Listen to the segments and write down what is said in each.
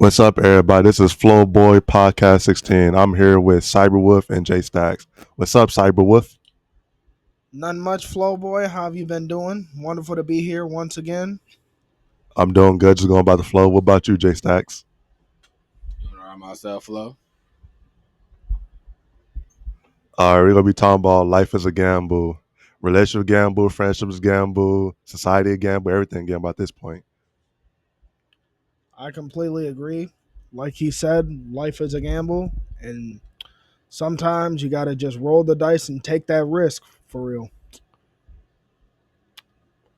What's up, everybody? This is Flow Boy Podcast 16. I'm here with CyberWolf and J Stacks. What's up, CyberWolf? None much, Flow Boy. How have you been doing? Wonderful to be here once again. I'm doing good, just going by the flow. What about you, J Stacks? Doing all right myself, Flo. All right, we're going to be talking about life is a gamble, relationship gamble, friendships gamble, society a gamble, everything gamble at this point. I completely agree. Like he said, life is a gamble, and sometimes you got to just roll the dice and take that risk for real.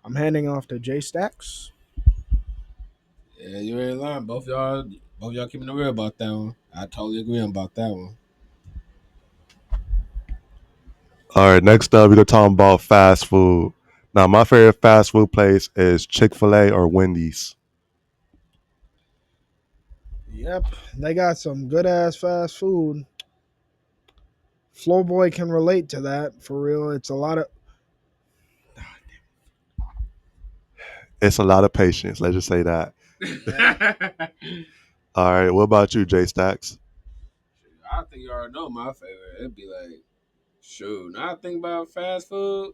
I'm handing off to J Stacks. Yeah, you ain't lying. Both y'all keeping it real about that one. I totally agree about that one. All right, next up, we're going to talk about fast food. Now, my favorite fast food place is Chick-fil-A or Wendy's. Yep, they got some good ass fast food. Flow Boy can relate to that for real. It's a lot of. It's a lot of patience, let's just say that. All right, what about you, J Stacks? I think you already know my favorite. It'd be like, shoot. Now I think about fast food.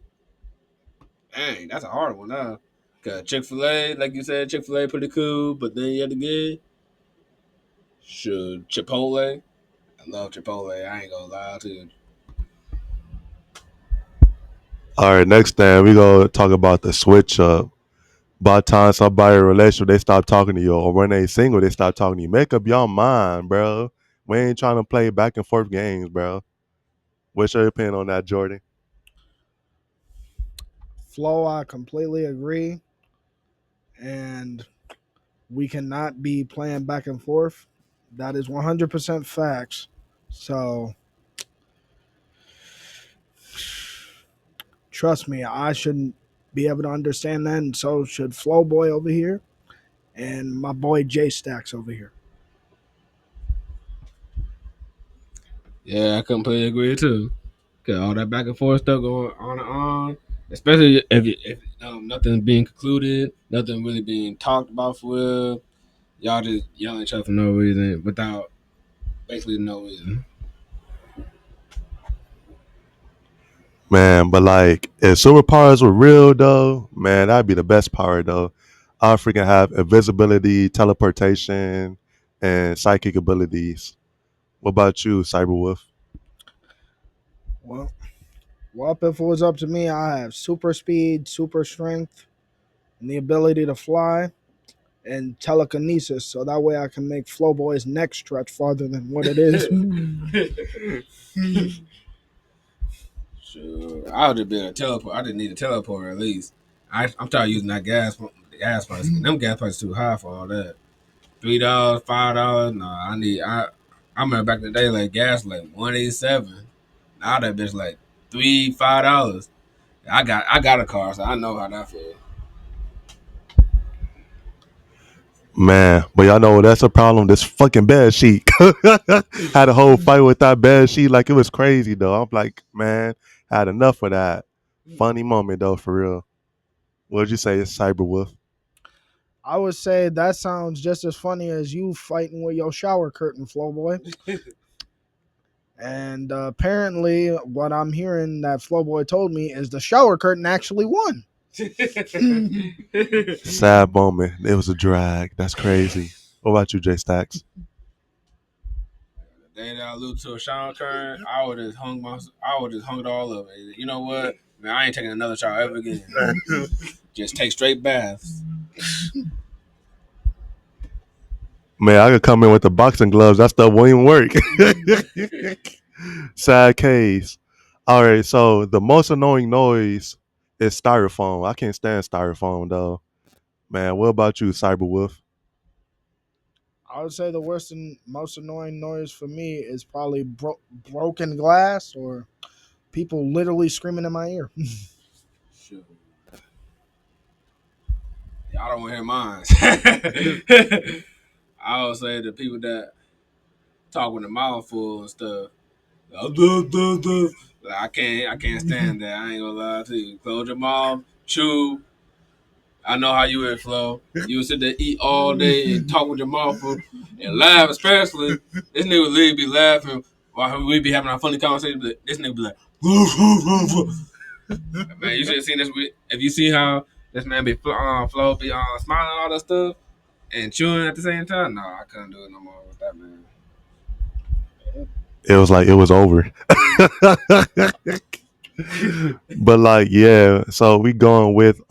Dang, that's a hard one now. Cause Chick-fil-A, like you said, Chick-fil-A pretty cool, but then you have to get shoot Chipotle. I love Chipotle. I ain't gonna lie to you. All right, next thing we gonna talk about the switch up. By the time somebody in a relationship, they stop talking to you, or when they single, they stop talking to you. Make up your mind, bro. We ain't trying to play back and forth games, bro. What's your opinion on that, Jordan? Flow, I completely agree. And we cannot be playing back and forth. That is 100% facts. So trust me, I shouldn't be able to understand that, and so should Flow Boy over here and my boy J Stacks over here. Yeah, I completely agree too. Cause all that back and forth stuff going on and on, especially if nothing's being concluded, nothing really being talked about for real. Y'all just yelling at each other for no reason, without basically no reason. Man, but like, if superpowers were real though, man, that'd be the best power though. I freaking have invisibility, teleportation, and psychic abilities. What about you, Cyberwolf? Well, well, if it was up to me, I have super speed, super strength, and the ability to fly and telekinesis, so that way I can make Flow Boy's neck stretch farther than what it is. Sure, I would have been a teleport. I didn't need a teleport at least. I'm tired of using that gas price. Them gas prices too high for all that. $3, $5. No, I remember back in the day like gas was like 187. Now that bitch like $3, $5. I got a car, so I know how that feels. Man, but y'all know that's a problem. This fucking bed sheet had a whole fight with that bed sheet. Like it was crazy though. I'm like, man, had enough of that. Funny moment though, for real. What'd you say, Cyberwolf? I would say that sounds just as funny as you fighting with your shower curtain, Flow Boy. And apparently, what I'm hearing that Flowboy told me is the shower curtain actually won. Sad moment. It was a drag. That's crazy. What about you, Jay Stacks? The day that I lose to a shower curtain, I would just hung it all up. You know what? Man, I ain't taking another shower ever again. Just take straight baths. Man, I could come in with the boxing gloves. That stuff won't even work. Sad case. All right, so the most annoying noise is styrofoam. I can't stand styrofoam though. Man, what about you, Cyberwolf? I would say the worst and most annoying noise for me is probably broken glass or people literally screaming in my ear. Sure. Y'all don't want to hear mine. I would say the people that talk with their mouth full and stuff. Like, I can't stand that. I ain't gonna lie to you. Close your mouth, chew. I know how you would flow. You would sit there eat all day and talk with your mouth full. and laugh, especially this nigga would literally be laughing while we be having our funny conversation. But this nigga be like, woof, woof, woof, woof. Man, you should have seen this. If you see how this man be flow, be smiling and all that stuff and chewing at the same time. No, I couldn't do it no more with that man. It was like it was over. But like, yeah, so we going with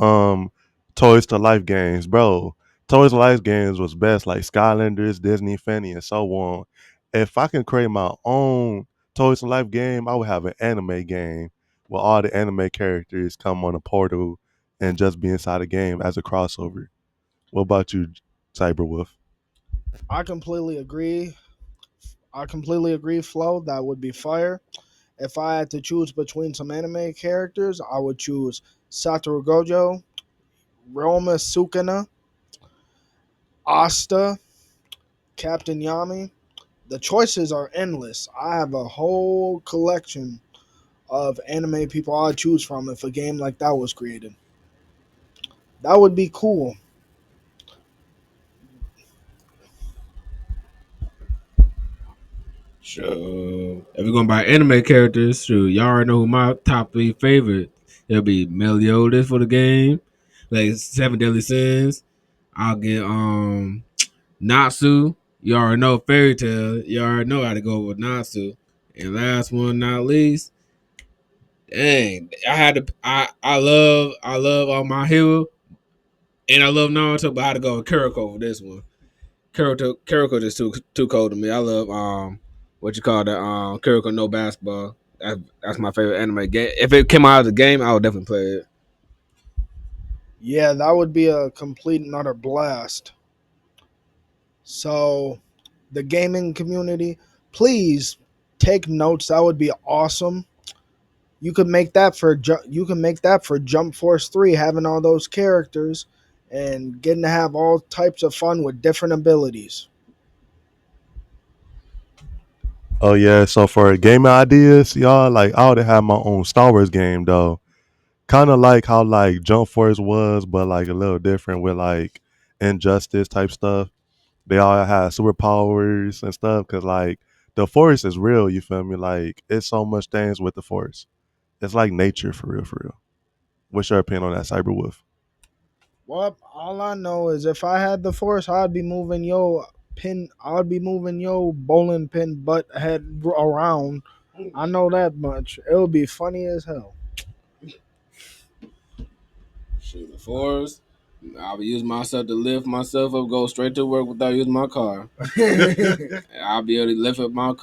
Toys to Life games, bro. Toys to Life games was best, like Skylanders, Disney, Fanny, and so on. If I can create my own Toys to Life game, I would have an anime game where all the anime characters come on a portal and just be inside a game as a crossover. What about you, Cyberwolf? I completely agree. I completely agree, Flo. That would be fire. If I had to choose between some anime characters, I would choose Satoru Gojo, Roma Sukuna, Asta, Captain Yami. The choices are endless. I have a whole collection of anime people I'd choose from if a game like that was created. That would be cool. Sure. If we're going by anime characters, sure, y'all already know who my top three favorite. It'll be Meliodas for the game, like Seven Deadly Sins. I'll get Natsu. You already know Fairy Tail. You already know how to go with Natsu. And last one, not least, dang, I had to. I love all my hero, and I love Naruto, but I had to go with Kuriko for this one. Kuriko just too cold to me. I love what you call that Kuriko no basketball. That's my favorite anime game. If it came out as a game, I would definitely play it. Yeah, that would be a complete and utter blast. So, the gaming community, please take notes. That would be awesome. You could make that for Jump Force 3, having all those characters and getting to have all types of fun with different abilities. Oh yeah, so for gaming ideas, y'all, like I would have my own Star Wars game though. Kind of like how like Jump Force was, but like a little different with like injustice type stuff. They all have superpowers and stuff because like the Force is real. You feel me? Like it's so much things with the Force. It's like nature for real, for real. What's your opinion on that, Cyberwolf? Well, all I know is if I had the Force, I'd be moving yo pin. I'd be moving yo bowling pin butt head around. I know that much. It would be funny as hell. Shoot, the force. I'll be using myself to lift myself up, go straight to work without using my car. I'll be able to lift up my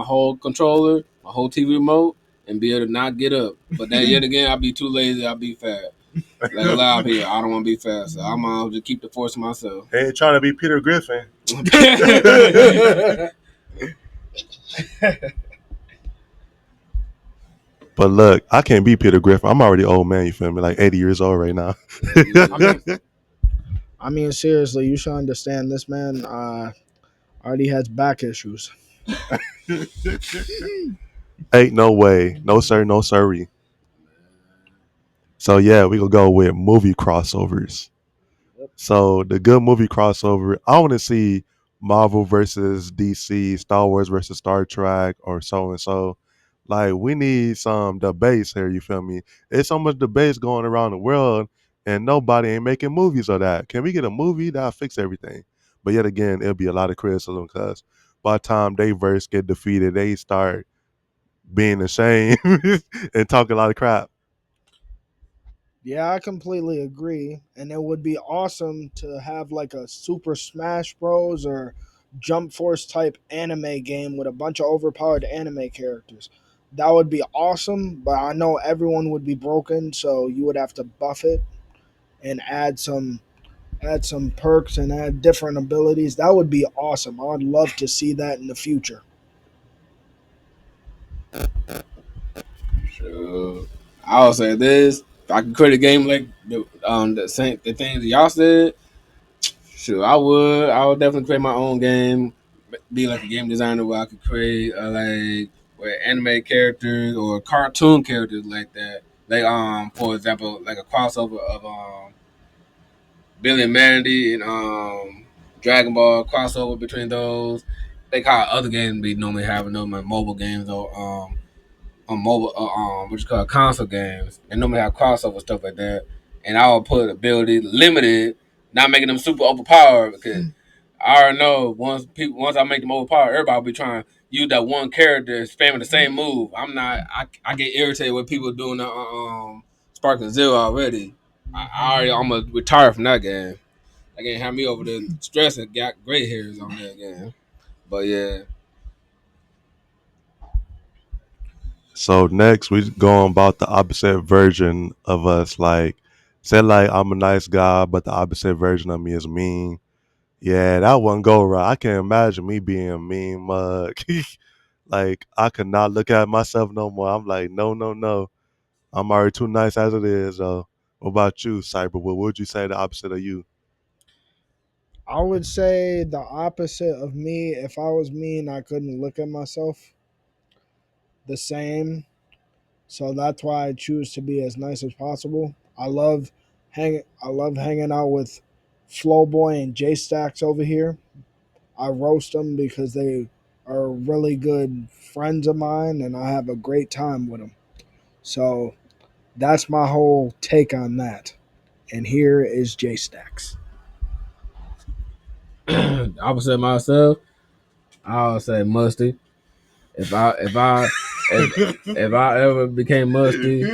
whole controller, my whole TV remote, and be able to not get up. But then yet again, I'll be too lazy. I'll be fat. Like a lot of here, I don't want to be fat, so I'm gonna just keep the force to myself. Hey, trying to be Peter Griffin. But look, I can't be Peter Griffin. I'm already old man. You feel me? Like 80 years old right now. I mean, I mean, seriously, you should understand. This man already has back issues. Ain't no way. No sir. No sirree. So yeah, we gonna go with movie crossovers. So the good movie crossover, I want to see Marvel versus DC, Star Wars versus Star Trek, or so and so. Like we need some debates here. You feel me? It's so much debates going around the world, and nobody ain't making movies of that. Can we get a movie that'll fix everything? But yet again, it'll be a lot of criticism because by the time they verse get defeated, they start being ashamed and talking a lot of crap. Yeah, I completely agree. And it would be awesome to have like a Super Smash Bros. Or Jump Force type anime game with a bunch of overpowered anime characters. That would be awesome, but I know everyone would be broken, so you would have to buff it and add some perks and add different abilities. That would be awesome. I'd love to see that in the future. Sure. I'll say this: if I could create a game like the things y'all said, sure, I would. I would definitely create my own game. Be like a game designer where I could create like with anime characters or cartoon characters like that. Like for example, like a crossover of Billy and Mandy and Dragon Ball crossover between those. They call it other games we normally have them on mobile games or on mobile what you call console games. They normally have crossover stuff like that. And I will put ability limited, not making them super overpowered because I already know once I make them overpowered, everybody will be trying to use that one character spamming the same move. I'm not. I get irritated with people doing the Sparking Zero already. I already almost retired from that game. That game had me over there stressing, got gray hairs on that game. But yeah, So next we going about the opposite version of us. Like, say like I'm a nice guy, but the opposite version of me is mean. Yeah, that one go right. I can't imagine me being a mean mug. Like I could not look at myself no more. I'm like, no, no, no. I'm already too nice as it is. What about you, Cyber? What would you say the opposite of you? I would say the opposite of me. If I was mean, I couldn't look at myself the same. So that's why I choose to be as nice as possible. I love hanging out with Flowboy and J Stacks over here. I roast them because they are really good friends of mine and I have a great time with them. So that's my whole take on that. And here is J Stacks. opposite myself, I'll say musty. If I ever became musty,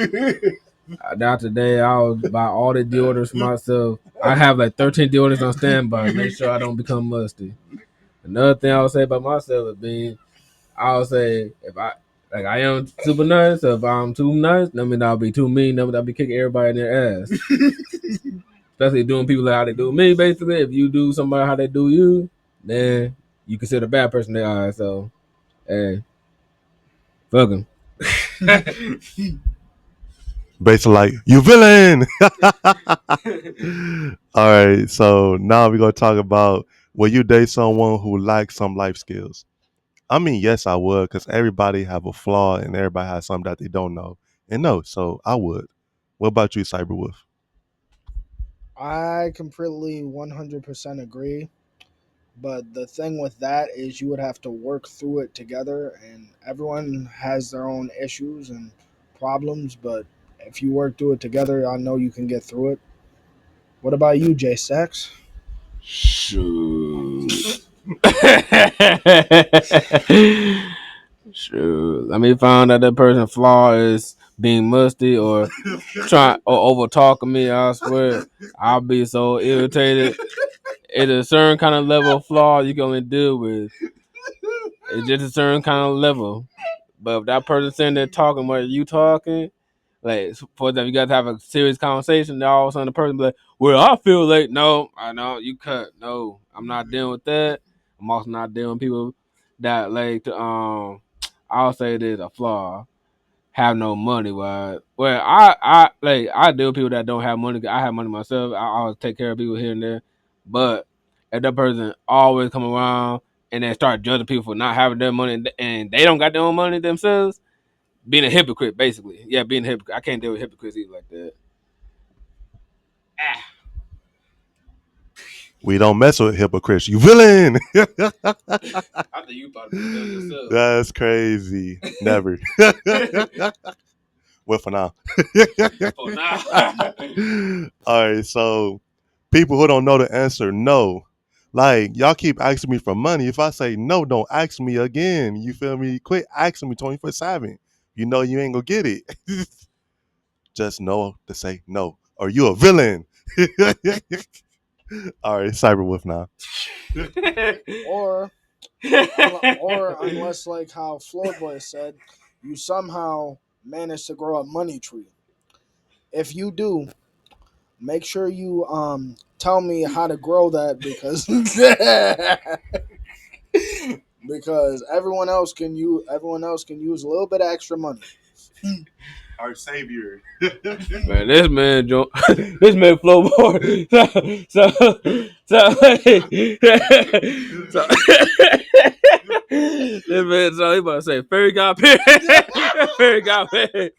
not today, I'll buy all the deodorants for myself. I have like 13 deodorants on standby. Make sure I don't become musty. Another thing I'll say about myself is being, I'll say if I like I am super nice, so if I'm too nice, that means I'll be too mean. That means I'll be kicking everybody in their ass. Especially doing people like how they do me. Basically, if you do somebody how they do you, then you consider a bad person in their eyes. So hey, fuck them. Basically, like you villain. All right, so now we're gonna talk about will you date someone who lacks some life skills? I mean, yes, I would, because everybody have a flaw and everybody has something that they don't know and know. So I would. What about you, Cyberwolf? I completely 100% agree. But the thing with that is you would have to work through it together, and everyone has their own issues and problems. But if you work through it together, I know you can get through it. What about you, Jay Sachs? Shoot. Shoot. Let me find out that person's flaw is being musty or trying or over talking me. I swear, I'll be so irritated. It's a certain kind of level of flaw you can only deal with. It's just a certain kind of level. But if that person sitting there talking while you talking, like for example, you guys have a serious conversation, then all of a sudden the person be like, "Well, I feel like no, I know you cut. No, I'm not dealing with that. I'm also not dealing with people that like to I'll say there's a flaw. Have no money, well, I deal with people that don't have money. I have money myself. I always take care of people here and there, but if that person always come around and then start judging people for not having their money and they don't got their own money themselves, being a hypocrite, basically. Yeah, being a hypocrite. I can't deal with hypocrites either like that. Ah. We don't mess with hypocrites. You villain. I think you probably be done yourself. That's crazy. Never. Well, for now. For now. All right, so people who don't know the answer, no. Like, y'all keep asking me for money. If I say no, don't ask me again. You feel me? Quit asking me 24/7. You know you ain't gonna get it. Just know to say no. Or you a villain. All right, Cyberwolf now. Or, or unless, like how Floydboy said, you somehow manage to grow a money tree. If you do, make sure you tell me how to grow that because because everyone else can use a little bit of extra money. Our savior. Man, this man, this man flow more. So this man, so he about to say, fairy got paid. Fairy got paid.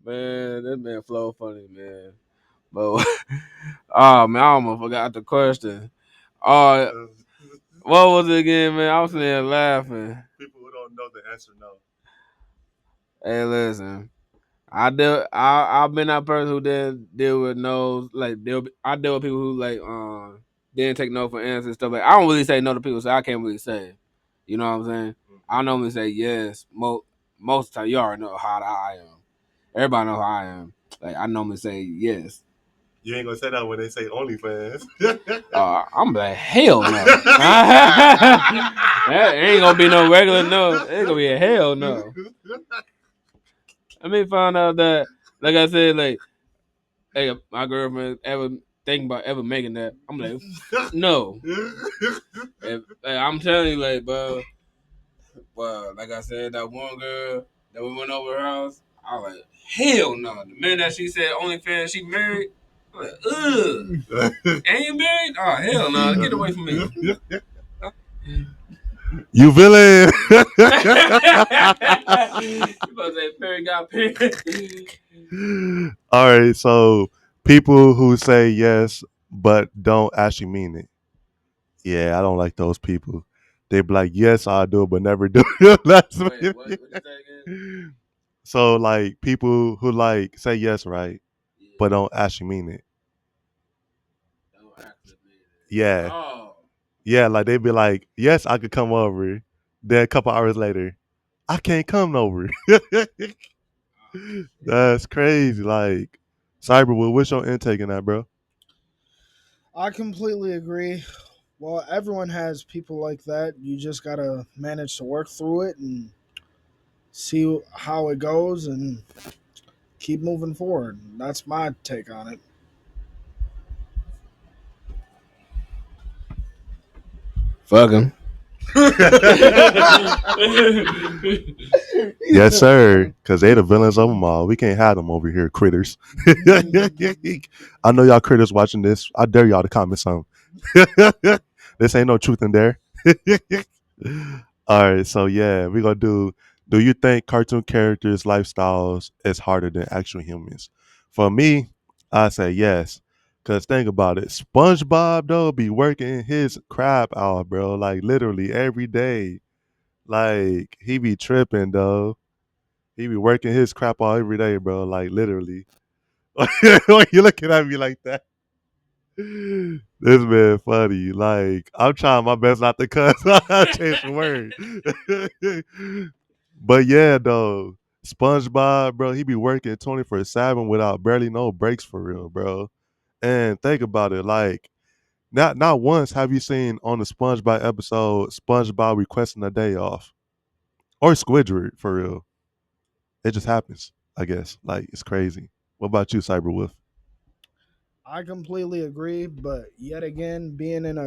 Man, this man flow funny, man. But oh man, I almost forgot the question. Uh, what was it again, man? I was sitting there laughing. People who don't know the answer know. Hey, listen. I've been that person who didn't deal with no's. Like I deal with people who like didn't take no for answers and stuff. Like I don't really say no to people, so I can't really say. You know what I'm saying? I normally say yes. Most of the time, you already know how I am. Everybody know how I am. Like I normally say yes. You ain't gonna say that when they say OnlyFans. I'm like hell no. That ain't gonna be no regular no. It ain't gonna be a hell no. Let me find out that, like I said, like, hey, my girlfriend ever thinking about ever making that. I'm like, no. I'm telling you, like, bro, like I said, that one girl that we went over her house, I was like, hell no. The minute that she said OnlyFans, she married, I'm like, ugh. And you married? Oh, hell no. Get away from me. You villain. You supposed to say Perry got paid. All right, so people who say yes but don't actually mean it. Yeah, I don't like those people. They be like, yes, I'll do it, but never do it. Wait, what you say again? So like people who like say yes, right, Yeah. but don't actually mean it. Don't actually mean it. Yeah. Oh. Yeah, like they be like, yes, I could come over. Then a couple hours later, I can't come over. That's crazy. Like, CyberWolf, what's your intake in that, bro? I completely agree. Well, everyone has people like that. You just gotta manage to work through it and see how it goes and keep moving forward. That's my take on it. Fuck him. Yes, sir. Because they the villains of them all. We can't have them over here, critters. I know y'all critters watching this. I dare y'all to comment something. This ain't no truth in there. All right, so yeah, we gonna do. Do you think cartoon characters' lifestyles is harder than actual humans? For me, I say yes. Cause think about it, SpongeBob though be working his crap out, bro. Like literally every day. Like he be tripping though. He be working his crap out every day, bro. Like literally. Why you looking at me like that? This man funny. Like I'm trying my best not to cuss. I change the word. But yeah, though, SpongeBob, bro, he be working 24/7 without barely no breaks for real, bro. And think about it, like not once have you seen on the SpongeBob episode SpongeBob requesting a day off or Squidward for real. It just happens, I guess. Like it's crazy. What about you, CyberWolf? I completely agree, but yet again, being in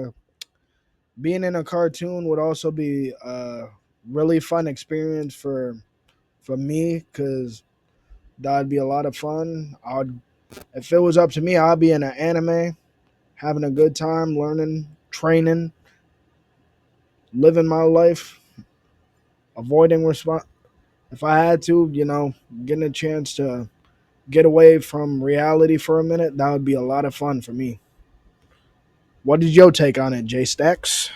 a cartoon would also be a really fun experience for me because that'd be a lot of fun. I'd If it was up to me, I'd be in an anime, having a good time, learning, training, living my life, avoiding response. If I had to, getting a chance to get away from reality for a minute, that would be a lot of fun for me. What did your take on it, Jay Stacks?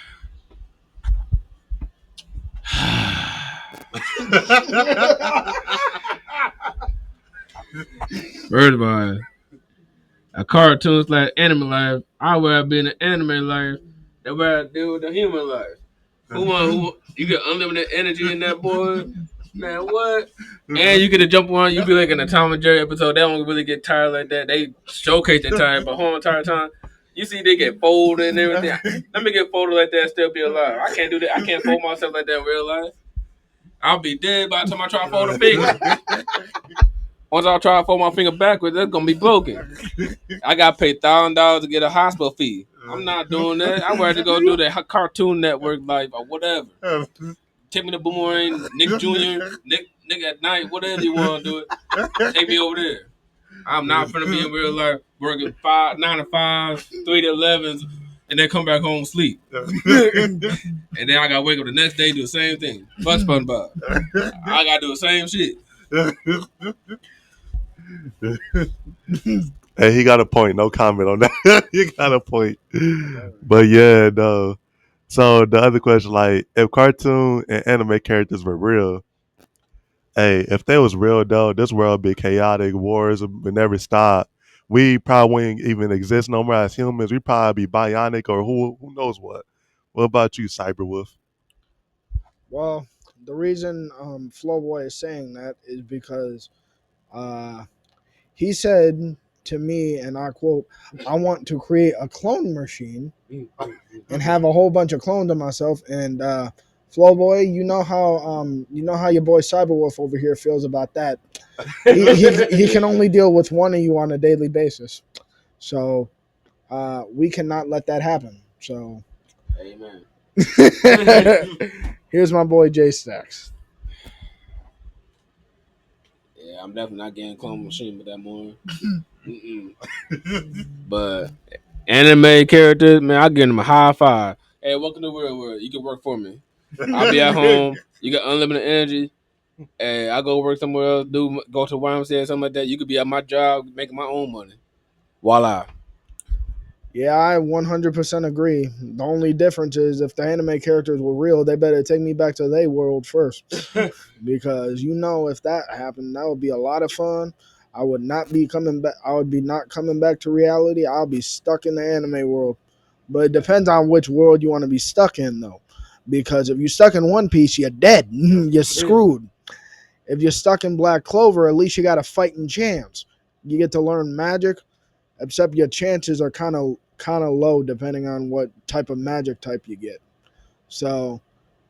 First of all, a cartoon like anime life, I would have been an anime life than what I do with the human life. Who you get unlimited energy in that boy? Man, what? And you get to jump on, you be like in a Tom and Jerry episode, they don't really get tired like that. They showcase the time, but whole entire time, you see they get folded and everything. Let me get folded like that and still be alive. I can't do that. I can't fold myself like that in real life. I'll be dead by the time I try to fold a finger. Once I try to fold my finger backwards, that's gonna be broken. I got paid $1,000 to get a hospital fee. I'm not doing that. I'd rather go do the Cartoon Network life or whatever. Take me to Boomerang, Nick Jr., Nick at night, whatever you want to do it. Take me over there. I'm not finna be in real life working 9 to 5, 3 to 11s, and then come back home sleep. And then I gotta wake up the next day do the same thing. Fuck SpongeBob. I gotta do the same shit. Hey, he got a point. No comment on that. He got a point. But yeah, no. So the other question, like, if cartoon and anime characters were real, hey, if they was real though, this world would be chaotic. Wars would never stop. We probably wouldn't even exist no more as humans. We probably be bionic or who knows what. What about you, CyberWolf? Well, the reason Flowboy is saying that is because uh, he said to me, and I quote, "I want to create a clone machine and have a whole bunch of clones of myself." And Flowboy, you know how your boy Cyberwolf over here feels about that. He can only deal with one of you on a daily basis, so we cannot let that happen. So, Amen. here's my boy J Stacks. Yeah, I'm definitely not getting clone machine with that morning. But anime characters, man, I give them a high five. Hey, welcome to the real world. You can work for me. I'll be at home. You got unlimited energy. Hey, I go work somewhere else, go to YMCA or something like that. You could be at my job making my own money. Voila. Yeah, I 100% agree. The only difference is if the anime characters were real, they better take me back to their world first. Because if that happened, that would be a lot of fun. I would not be coming back. I would be not coming back to reality. I'll be stuck in the anime world. But it depends on which world you want to be stuck in, though. Because if you're stuck in One Piece, you're dead. You're screwed. If you're stuck in Black Clover, at least you got a fighting chance. You get to learn magic, except your chances are kind of low depending on what type of magic type you get. So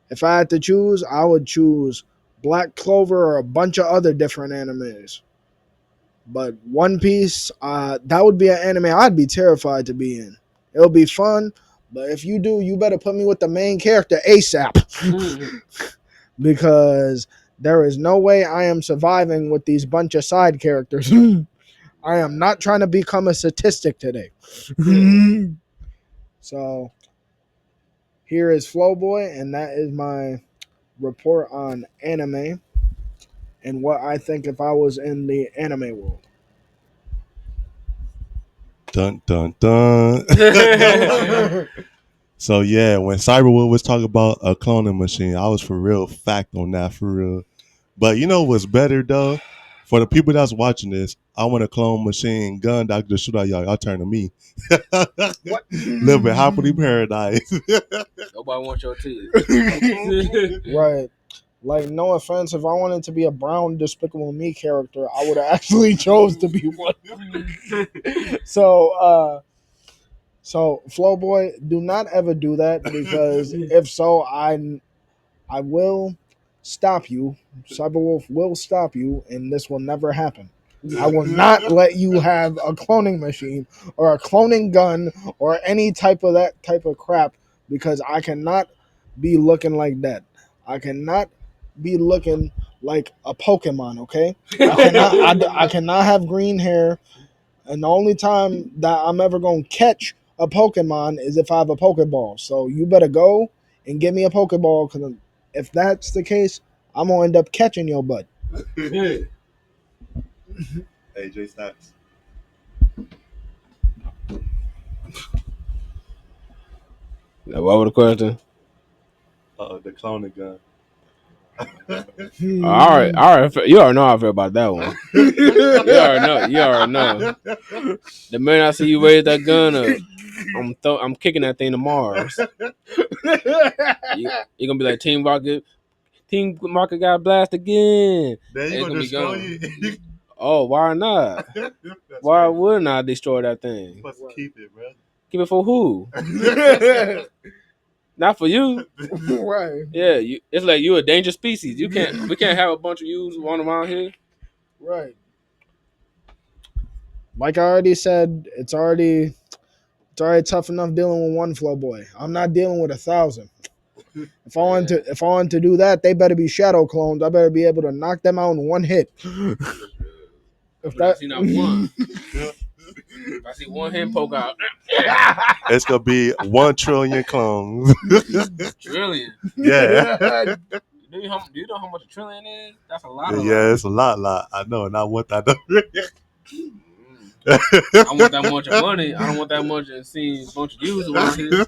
if I had to choose, I would choose Black Clover or a bunch of other different animes. But One Piece, that would be an anime I'd be terrified to be in. It'll be fun, but if you do, you better put me with the main character ASAP. Because there is no way I am surviving with these bunch of side characters. I am not trying to become a statistic today. So here is Flowboy, and that is my report on anime and what I think if I was in the anime world. Dun dun dun. So yeah, when Cyberwood was talking about a cloning machine, I was for real fact on that for real. But you know what's better though? For the people that's watching this, I want a clone machine gun that can shoot at y'all. Y'all turn to me. What? Live in happily paradise. Nobody wants your teeth. Right. Like, no offense, if I wanted to be a brown Despicable Me character, I would have actually chose to be one. So Flowboy, do not ever do that because if so, I will stop you. Cyberwolf will stop you, and this will never happen. I will not let you have a cloning machine or a cloning gun or any type of that type of crap because I cannot be looking like that. I cannot be looking like a Pokemon. Okay, I cannot have green hair, and the only time that I'm ever gonna catch a Pokemon is if I have a Pokeball. So you better go and give me a Pokeball because if that's the case, I'm gonna end up catching your butt. AJ Stacks. Now, what was the question? The cloning gun. All right. You already know how I feel about that one. You already know. You already know. The minute I see you raise that gun up, I'm kicking that thing to Mars. You're gonna be like Team Rocket. Team Rocket got blast again. Then you It's gonna gonna be destroy gone. it. Oh, why not? Why wouldn't I destroy that thing? Supposed to keep it, bro. Keep it for who? Not for you. Right. Yeah, it's like you a dangerous species. We can't have a bunch of yous running around here. Right. Like I already said, it's already tough enough dealing with one flow boy. I'm not dealing with 1,000. If I wanted to do that, they better be shadow clones. I better be able to knock them out in one hit. If But I that see not one. If I see one hand poke out. It's gonna be 1 trillion clones. Trillion. Yeah. Do you know how much a trillion is? That's a lot. Yeah, it's a lot. I know, and I want that. I want that much of money. I don't want that much of seeing a bunch of users around here.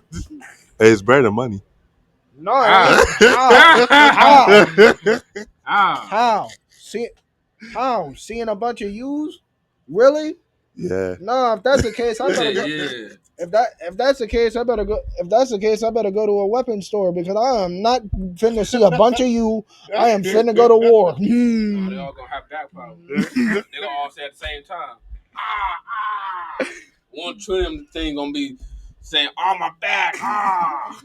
Hey, it's better than money. No, Ah. how? Ah. How? How? Seeing a bunch of U's? Really? Yeah. No, if that's the case, I He better said, go. yeah. If that's the case, I better go. If that's the case, I better go to a weapons store because I am not finna see a bunch of you. I am finna go to war. Oh, they all gonna have back problems. They gonna all say at the same time. Ah. 1 trillion thing gonna be saying, "Oh my back." Ah.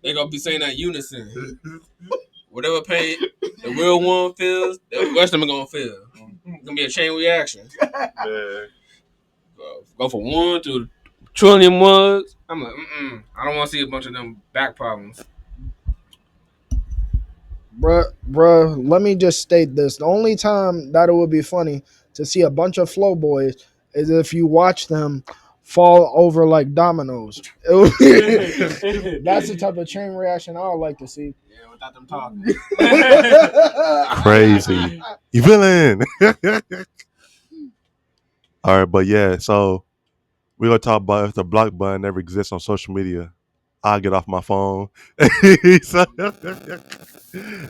They gonna be saying that in unison. Whatever pain the real one feels, the rest of them are gonna feel. It's gonna be a chain reaction. Man. Go from 1 to trillion ones. I'm like, I don't want to see a bunch of them back problems. Bruh, let me just state this. The only time that it would be funny to see a bunch of flow boys is if you watch them fall over like dominoes. That's the type of chain reaction I would like to see. Yeah, without them talking. Crazy. You villain. All right, but yeah, so we're gonna talk about if the block button never exists on social media. I'll get off my phone. So,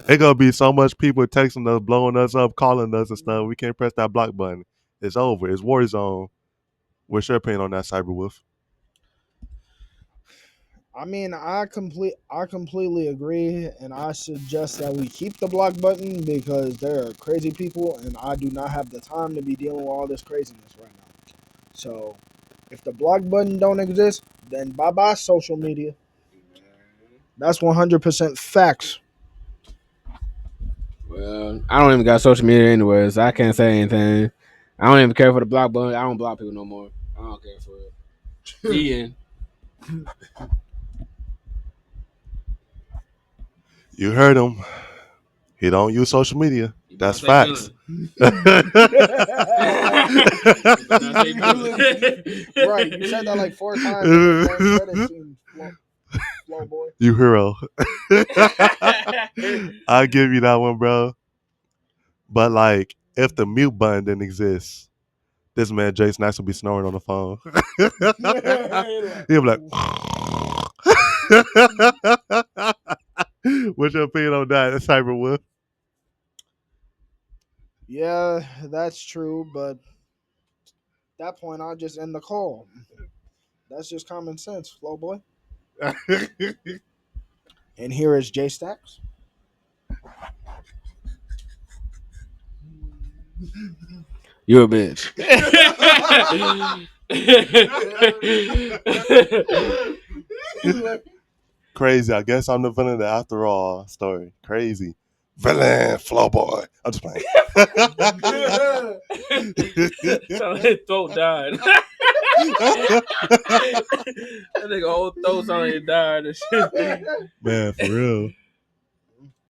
it gonna be so much people texting us, blowing us up, calling us and stuff. We can't press that block button. It's over. It's war zone. What's your opinion on that, CyberWolf? I mean, I completely agree, and I suggest that we keep the block button because there are crazy people, and I do not have the time to be dealing with all this craziness right now. So, if the block button don't exist, then bye bye social media. That's 100% facts. Well, I don't even got social media anyway, so I can't say anything. I don't even care for the block button. I don't block people no more. I don't care for it. The end. You heard him. He don't use social media. You better That's say facts. villain. You better say villain. Right, you said that like 4 times in the same credit scene, flow boy. You hero. I'll give you that one, bro. But like, if the mute button didn't exist, this man Jason X would be snoring on the phone. He'll be like, "What's your opinion on that, CyberWolf?" Yeah, that's true, but at that point, I'll just end the call. That's just common sense, flow boy. And here is J Stacks. You a bitch. Crazy. I guess I'm the villain after all. Story. Crazy. Villain, flow boy. I'm just playing. So his throat died. That nigga whole throat sounded like he died and shit. Man, for real.